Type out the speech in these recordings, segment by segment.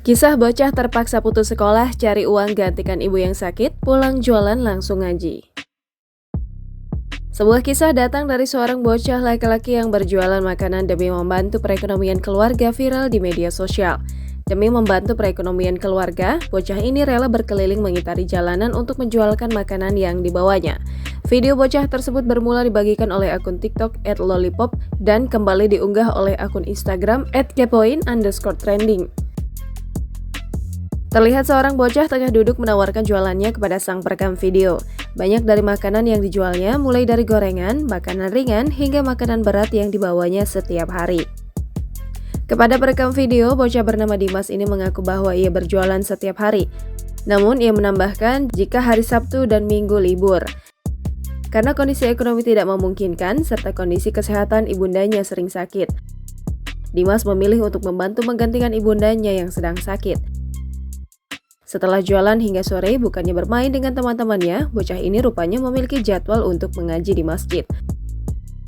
Kisah bocah terpaksa putus sekolah, cari uang gantikan ibu yang sakit, pulang jualan langsung ngaji. Sebuah kisah datang dari seorang bocah laki-laki yang berjualan makanan demi membantu perekonomian keluarga viral di media sosial. Demi membantu perekonomian keluarga, bocah ini rela berkeliling mengitari jalanan untuk menjualkan makanan yang dibawanya. Video bocah tersebut bermula dibagikan oleh akun TikTok @lollipop dan kembali diunggah oleh akun Instagram @kepoin_trending. Terlihat seorang bocah tengah duduk menawarkan jualannya kepada sang perekam video. Banyak dari makanan yang dijualnya mulai dari gorengan, makanan ringan, hingga makanan berat yang dibawanya setiap hari. Kepada perekam video, bocah bernama Dimas ini mengaku bahwa ia berjualan setiap hari. Namun ia menambahkan jika hari Sabtu dan Minggu libur. Karena kondisi ekonomi tidak memungkinkan serta kondisi kesehatan ibundanya sering sakit. Dimas memilih untuk membantu menggantikan ibundanya yang sedang sakit. Setelah jualan hingga sore, bukannya bermain dengan teman-temannya, bocah ini rupanya memiliki jadwal untuk mengaji di masjid.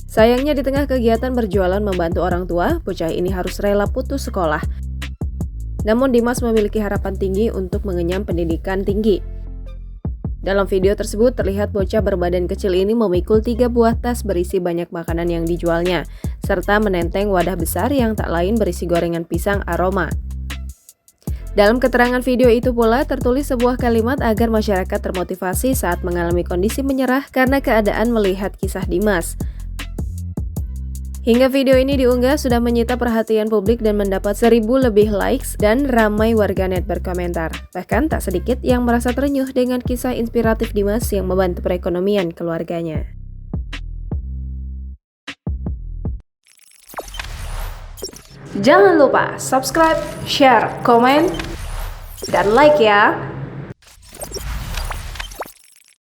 Sayangnya di tengah kegiatan berjualan membantu orang tua, bocah ini harus rela putus sekolah. Namun Dimas memiliki harapan tinggi untuk mengenyam pendidikan tinggi. Dalam video tersebut terlihat bocah berbadan kecil ini memikul 3 buah tas berisi banyak makanan yang dijualnya, serta menenteng wadah besar yang tak lain berisi gorengan pisang aroma. Dalam keterangan video itu pula tertulis sebuah kalimat agar masyarakat termotivasi saat mengalami kondisi menyerah karena keadaan melihat kisah Dimas. Hingga video ini diunggah sudah menyita perhatian publik dan mendapat 1.000 lebih likes dan ramai warganet berkomentar. Bahkan tak sedikit yang merasa terenyuh dengan kisah inspiratif Dimas yang membantu perekonomian keluarganya. Jangan lupa subscribe, share, komen, dan like ya!